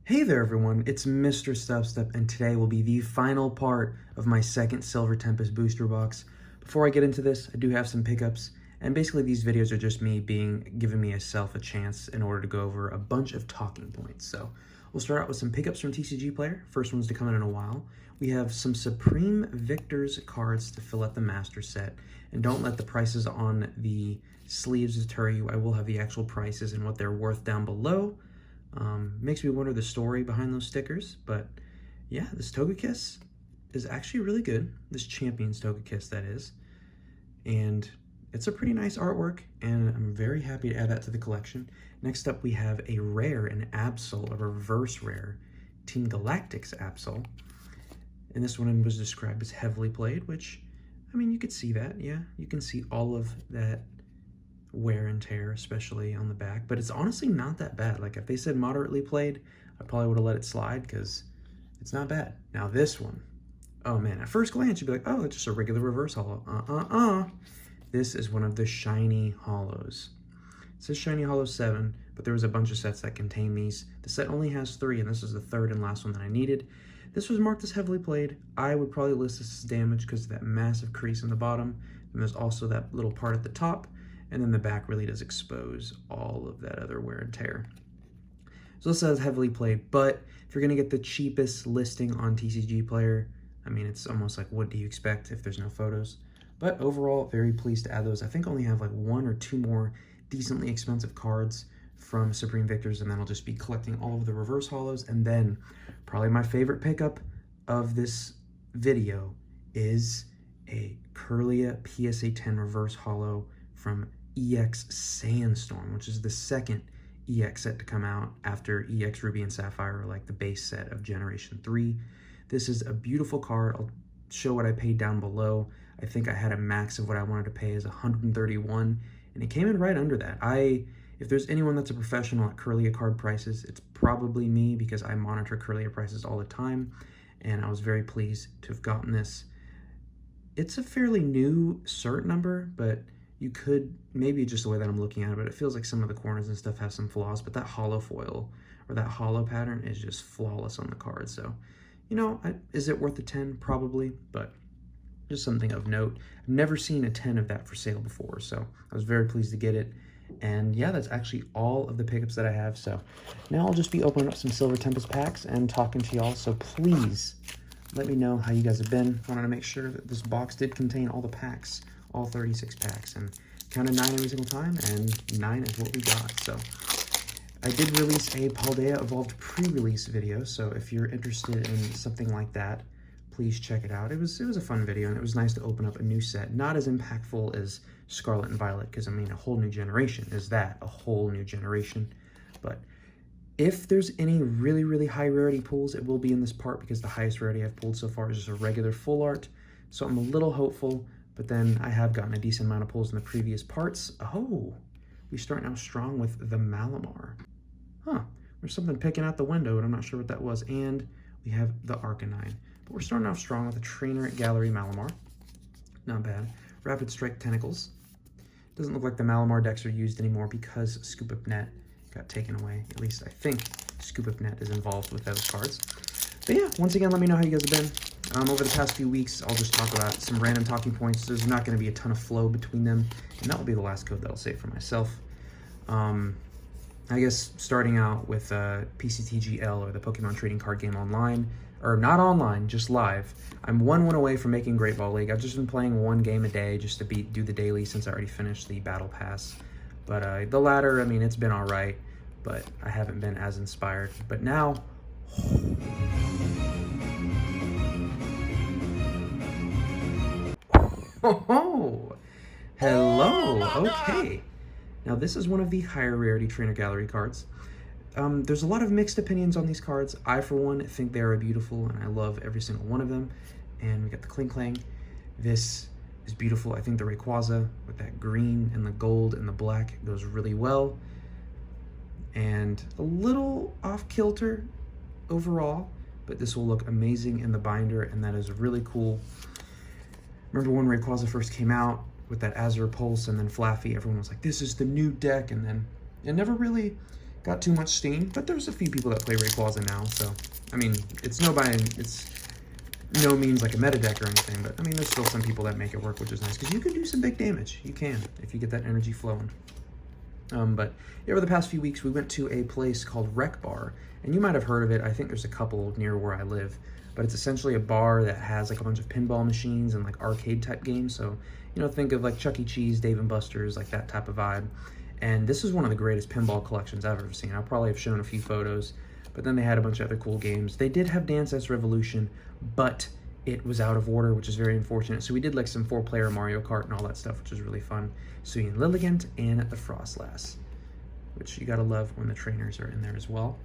Hey there everyone, it's MisterStubstep, and today will be the final part of my second Silver Tempest Booster Box. Before I get into this, I do have some pickups, and basically these videos are just me giving myself a chance in order to go over a bunch of talking points. So we'll start out with some pickups from TCG Player. First one's to come in a while. We have some Supreme Victor's cards to fill out the Master Set, and don't let the prices on the sleeves deter you. I will have the actual prices and what they're worth down below. Makes me wonder the story behind those stickers, but yeah, this Togekiss is actually really good. This Champion's Togekiss, that is. And it's a pretty nice artwork, and I'm very happy to add that to the collection. Next up, we have a rare, an Absol, a reverse rare, Team Galactic's Absol. And this one was described as heavily played, which, I mean, you could see that, yeah. You can see all of that wear and tear, especially on the back, but it's honestly not that bad. Like, if they said moderately played, I probably would have let it slide because it's not bad. Now this one, oh man, at first glance you'd be like, oh, it's just a regular reverse holo. This is one of the shiny holos. It says shiny holo 7, but there was a bunch of sets that contain these. The set only has 3, and this is the third and last one that I needed. This was marked as heavily played. I would probably list this as damaged because of that massive crease in the bottom, and there's also that little part at the top. And then the back really does expose all of that other wear and tear. So this says heavily played, but if you're gonna get the cheapest listing on TCG Player, I mean, it's almost like, what do you expect if there's no photos? But overall, very pleased to add those. I think I only have like 1 or 2 more decently expensive cards from Supreme Victors, and then I'll just be collecting all of the reverse holos. And then probably my favorite pickup of this video is a Kirlia PSA 10 reverse holo from EX Sandstorm, which is the second EX set to come out after EX Ruby and Sapphire, like the base set of Generation 3. This is a beautiful card. I'll show what I paid down below. I think I had a max of what I wanted to pay is 131, and it came in right under that. If there's anyone that's a professional at Kirlia card prices, it's probably me, because I monitor Kirlia prices all the time, and I was very pleased to have gotten this. It's a fairly new cert number, but you could, maybe just the way that I'm looking at it, but it feels like some of the corners and stuff have some flaws, but that holo foil or that holo pattern is just flawless on the card. So, you know, is it worth the 10? Probably, but just something of note. I've never seen a 10 of that for sale before, so I was very pleased to get it. And yeah, that's actually all of the pickups that I have. So now I'll just be opening up some Silver Tempest packs and talking to y'all. So please let me know how you guys have been. I wanted to make sure that this box did contain all the packs, all 36 packs, and counted 9 every single time, and 9 is what we got. So I did release a Paldea Evolved pre-release video, so if you're interested in something like that, please check it out. It was a fun video, and it was nice to open up a new set. Not as impactful as Scarlet and Violet, because I mean, a whole new generation. Is that a whole new generation? But if there's any really, really high rarity pulls, it will be in this part, because the highest rarity I've pulled so far is just a regular full art. So I'm a little hopeful, but then I have gotten a decent amount of pulls in the previous parts. Oh, we start out strong with the Malamar. Huh, there's something picking out the window, but I'm not sure what that was. And we have the Arcanine. But we're starting off strong with a Trainer Gallery Malamar. Not bad. Rapid Strike Tentacles. Doesn't look like the Malamar decks are used anymore because Scoop Up Net got taken away. At least I think Scoop Up Net is involved with those cards. But yeah, once again, let me know how you guys have been. Over the past few weeks, I'll just talk about some random talking points. There's not going to be a ton of flow between them, and that will be the last code that I'll save for myself. I guess starting out with PCTGL, or the Pokemon Trading Card Game Online, or not online, just live. I'm 1 win away from making Great Ball League. I've just been playing 1 game a day just to do the daily, since I already finished the Battle Pass. But the latter, I mean, it's been all right, but I haven't been as inspired. But now, oh, hello, okay. Now this is one of the higher rarity Trainer Gallery cards. There's a lot of mixed opinions on these cards. I, for one, think they are beautiful, and I love every single one of them. And we got the Kling Klang. This is beautiful. I think the Rayquaza with that green and the gold and the black goes really well. And a little off-kilter overall, but this will look amazing in the binder, and that is really cool. Remember when Rayquaza first came out with that Azure Pulse and then Flaffy, everyone was like, this is the new deck, and then it never really got too much steam, but there's a few people that play Rayquaza now, so, I mean, it's no means like a meta deck or anything, but, I mean, there's still some people that make it work, which is nice, because you can do some big damage. You can, if you get that energy flowing. But yeah, over the past few weeks, we went to a place called Rec Bar, and you might have heard of it. I think there's a couple near where I live, but it's essentially a bar that has like a bunch of pinball machines and like arcade type games. So, you know, think of like Chuck E. Cheese, Dave and Buster's, like that type of vibe. And this is one of the greatest pinball collections I've ever seen. I'll probably have shown a few photos, but then they had a bunch of other cool games. They did have Dance Dance Revolution, but it was out of order, which is very unfortunate. So we did like some 4-player Mario Kart and all that stuff, which was really fun. Suyin Lilligant and the Frostlass, which you gotta love when the trainers are in there as well.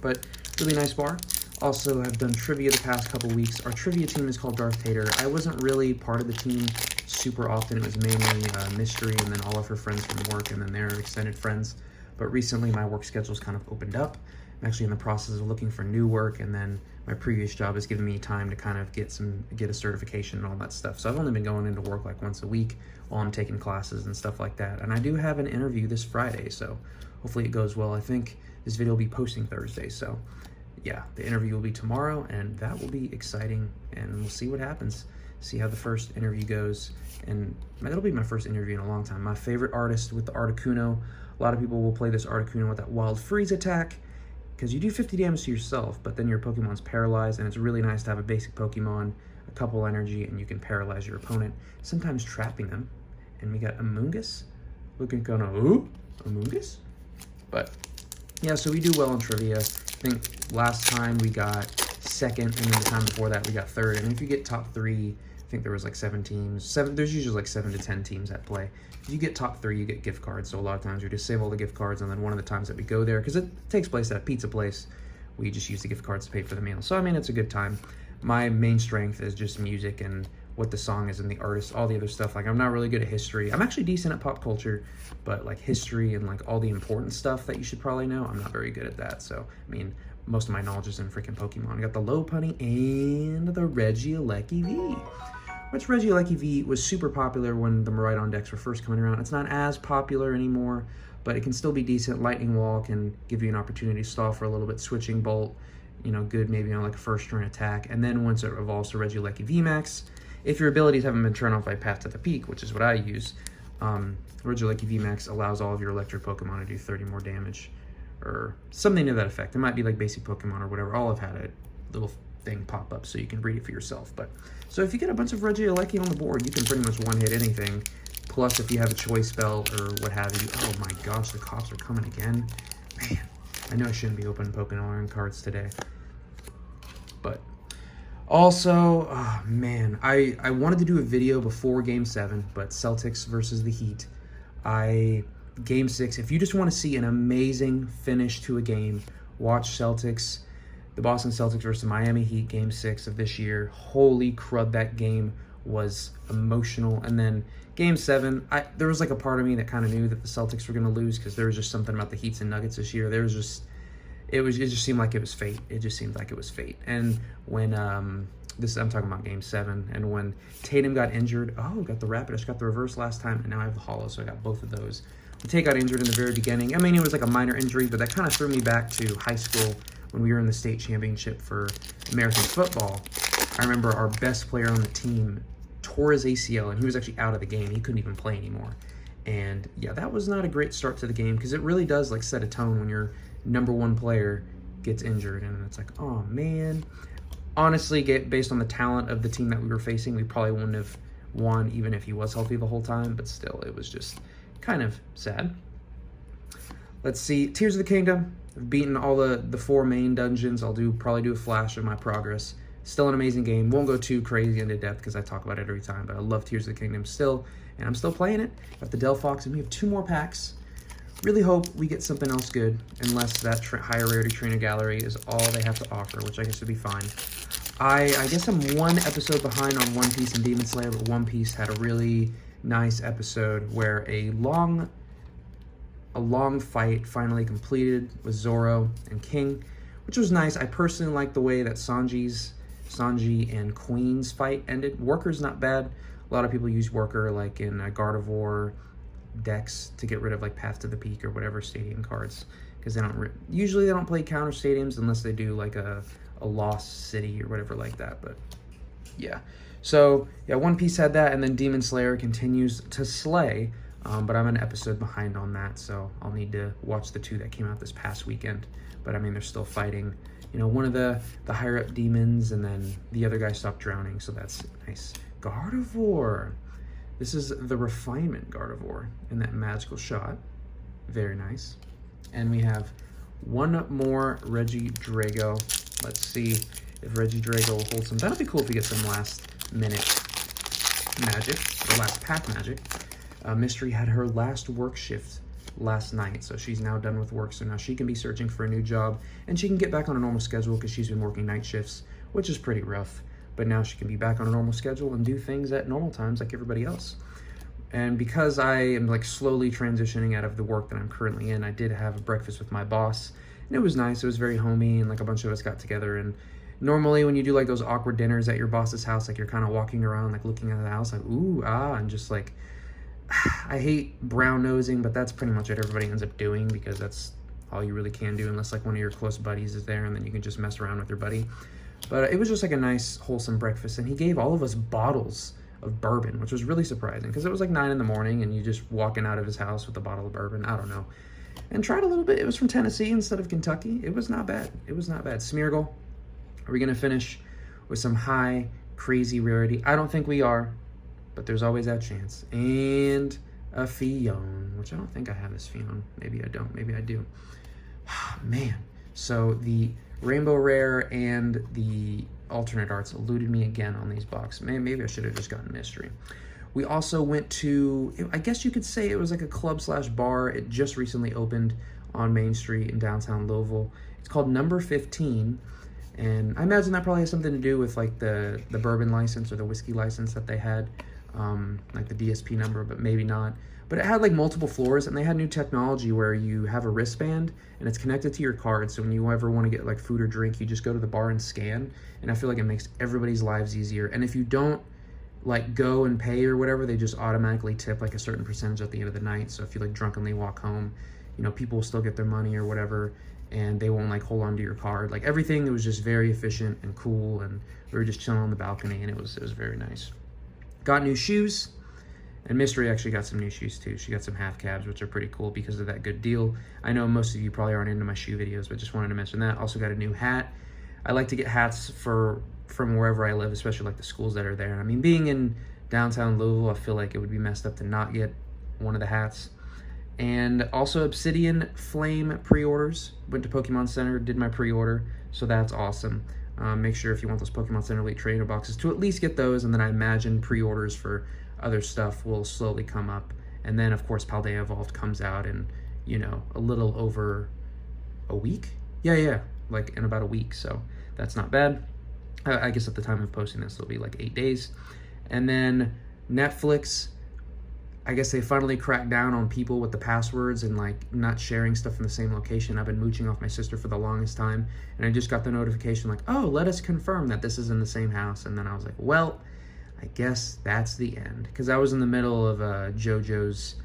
But really nice bar. Also, I've done trivia the past couple weeks. Our trivia team is called Darth Tater. I wasn't really part of the team super often. It was mainly Mystery and then all of her friends from work and then their extended friends. But recently my work schedule's kind of opened up. I'm actually in the process of looking for new work, and then my previous job has given me time to kind of get a certification and all that stuff. So I've only been going into work like once a week while I'm taking classes and stuff like that. And I do have an interview this Friday, so hopefully it goes well. I think this video will be posting Thursday, so yeah, the interview will be tomorrow, and that will be exciting, and we'll see what happens. See how the first interview goes, and that'll be my first interview in a long time. My favorite artist with the Articuno. A lot of people will play this Articuno with that Wild Freeze attack, because you do 50 damage to yourself, but then your Pokemon's paralyzed, and it's really nice to have a basic Pokemon, a couple energy, and you can paralyze your opponent, sometimes trapping them. And we got Amoonguss, looking kind of, ooh, Amoonguss? But, yeah, so we do well in trivia. I think last time we got second, and then the time before that we got third, and if you get top 3, I think there was like 7 teams. There's usually like 7 to 10 teams at play. If you get top 3, you get gift cards. So a lot of times we just save all the gift cards, and then one of the times that we go there, because it takes place at a pizza place, we just use the gift cards to pay for the meal. So I mean, it's a good time. My main strength is just music and what the song is and the artist, all the other stuff. Like, I'm not really good at history. I'm actually decent at pop culture, but like history and like all the important stuff that you should probably know, I'm not very good at that. So I mean, most of my knowledge is in freaking Pokemon. I got the Lopunny and the Regieleki V. Which Regieleki V was super popular when the Miraidon decks were first coming around. It's not as popular anymore, but it can still be decent. Lightning Wall can give you an opportunity to stall for a little bit. Switching Bolt, you know, good maybe on like a first turn attack. And then once it evolves to Regieleki VMAX, if your abilities haven't been turned off by Path to the Peak, which is what I use, Regieleki VMAX allows all of your electric Pokemon to do 30 more damage, or something to that effect. It might be like basic Pokemon or whatever. All have had a little thing pop up so you can breed it for yourself. But so if you get a bunch of Regieleki on the board, you can pretty much one-hit anything. Plus, if you have a choice spell or what have you. Oh my gosh, the cops are coming again. Man, I know I shouldn't be opening Pokemon cards today. But also, oh man, I wanted to do a video before Game 7, but Celtics versus the Heat. Game 6, if you just want to see an amazing finish to a game, watch the Boston Celtics versus Miami Heat Game 6 of this year. Holy crud, that game was emotional. And then Game 7, there was like a part of me that kind of knew that the Celtics were going to lose, because there was just something about the Heats and Nuggets this year. It just seemed like it was fate. It just seemed like it was fate. And when I'm talking about Game 7, and when Tatum got injured, got the Rapidash, got the reverse last time, and now I have the Holo, so I got both of those. When Tate got injured in the very beginning, I mean, it was like a minor injury, but that kind of threw me back to high school when we were in the state championship for American football. I remember our best player on the team tore his ACL, and he was actually out of the game. He couldn't even play anymore. And yeah, that was not a great start to the game, because it really does like set a tone when your #1 player gets injured, and it's like, oh man. Honestly, based on the talent of the team that we were facing, we probably wouldn't have won even if he was healthy the whole time, but still, it was just kind of sad. Let's see, Tears of the Kingdom. I've beaten all the 4 main dungeons. I'll probably do a flash of my progress. Still an amazing game. Won't go too crazy into depth because I talk about it every time, but I love Tears of the Kingdom still, and I'm still playing it. Got the Delphox, and we have 2 more packs. Really hope we get something else good, unless that higher rarity trainer gallery is all they have to offer, which I guess would be fine. I guess I'm 1 episode behind on One Piece and Demon Slayer, but One Piece had a really nice episode where a long fight finally completed with Zoro and King, which was nice. I personally like the way that Sanji and Queen's fight ended. Worker's not bad. A lot of people use Worker like in Gardevoir decks to get rid of like Path to the Peak or whatever stadium cards, because they don't usually they don't play counter stadiums unless they do like a lost city or whatever like that. But yeah, so yeah, One Piece had that, and then Demon Slayer continues to slay, but I'm an episode behind on that, so I'll need to watch the 2 that came out this past weekend. But I mean, they're still fighting, you know, one of the higher up demons, and then the other guy stopped drowning, so that's nice. Gardevoir. This is the Refinement Gardevoir in that magical shot. Very nice. And we have one more Regidrago. Let's see if Regidrago will hold some. That'll be cool if we get some last minute magic, or last pack magic. Mystery had her last work shift last night, so she's now done with work, so now she can be searching for a new job, and she can get back on a normal schedule because she's been working night shifts, which is pretty rough. But now she can be back on a normal schedule and do things at normal times like everybody else. And because I am like slowly transitioning out of the work that I'm currently in, I did have a breakfast with my boss, and it was nice. It was very homey, and like a bunch of us got together. And normally when you do like those awkward dinners at your boss's house, like you're kind of walking around like looking at the house like ooh ah, and just like I hate brown nosing, but that's pretty much what everybody ends up doing because that's all you really can do, unless like one of your close buddies is there, and then you can just mess around with your buddy. But it was just like a nice wholesome breakfast, and he gave all of us bottles of bourbon, which was really surprising because it was like 9 in the morning and you just walking out of his house with a bottle of bourbon. I don't know. And tried a little bit. It was from Tennessee instead of Kentucky. It was not bad. It was not bad. Smeargle, are we going to finish with some high, crazy rarity? I don't think we are, but there's always that chance. And a Fion, which I don't think I have this Fion. Maybe I don't. Maybe I do. Man. So the Rainbow Rare and the alternate arts eluded me again on these boxes. Maybe I should have just gotten Mystery. We also went to, I guess you could say it was like a club/bar. It just recently opened on Main Street in downtown Louisville. It's called Number 15. And I imagine that probably has something to do with like the bourbon license or the whiskey license that they had, like the DSP number, but maybe not. But it had like multiple floors, and they had new technology where you have a wristband and it's connected to your card. So when you ever want to get like food or drink, you just go to the bar and scan. And I feel like it makes everybody's lives easier. And if you don't like go and pay or whatever, they just automatically tip like a certain percentage at the end of the night. So if you like drunkenly walk home, you know, people will still get their money or whatever, and they won't like hold on to your card. Like everything, it was just very efficient and cool, and we were just chilling on the balcony, and it was very nice. Got new shoes. And Mystery actually got some new shoes too. She got some half cabs, which are pretty cool because of that good deal. I know most of you probably aren't into my shoe videos, but just wanted to mention that. Also got a new hat. I like to get hats from wherever I live, especially like the schools that are there. I mean, being in downtown Louisville, I feel like it would be messed up to not get one of the hats. And also Obsidian Flame pre-orders. Went to Pokemon Center, did my pre-order, so that's awesome. Make sure if you want those Pokemon Center Elite Trainer boxes to at least get those, and then I imagine pre-orders for other stuff will slowly come up. And then of course Paldea Evolved comes out in, you know, a little over a week. Yeah, like in about a week, so that's not bad. I guess at the time of posting this it'll be like 8 days. And then Netflix, I guess they finally cracked down on people with the passwords and like not sharing stuff in the same location. I've been mooching off my sister for the longest time, and I just got the notification like, oh, let us confirm that this is in the same house. And then I was like, well, I guess that's the end, because I was in the middle of JoJo's,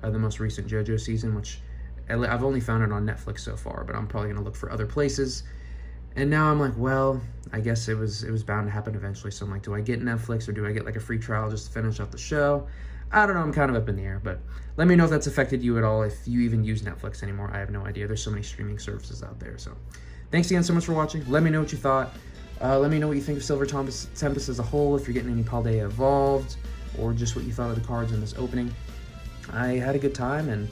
the most recent JoJo season, which I've only found it on Netflix so far, but I'm probably gonna look for other places. And now I'm like, well, I guess it was bound to happen eventually. So I'm like, do I get Netflix or do I get like a free trial just to finish up the show? I don't know. I'm kind of up in the air, but let me know if that's affected you at all. If you even use Netflix anymore, I have no idea. There's so many streaming services out there. So thanks again so much for watching. Let me know what you thought. Let me know what you think of Silver Tempest as a whole, if you're getting any Paldea Evolved, or just what you thought of the cards in this opening. I had a good time, and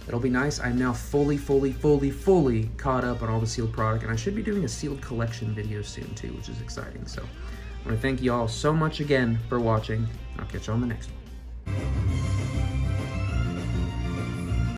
it'll be nice. I'm now fully caught up on all the sealed product, and I should be doing a sealed collection video soon too, which is exciting. So I want to thank you all so much again for watching, and I'll catch you on the next one.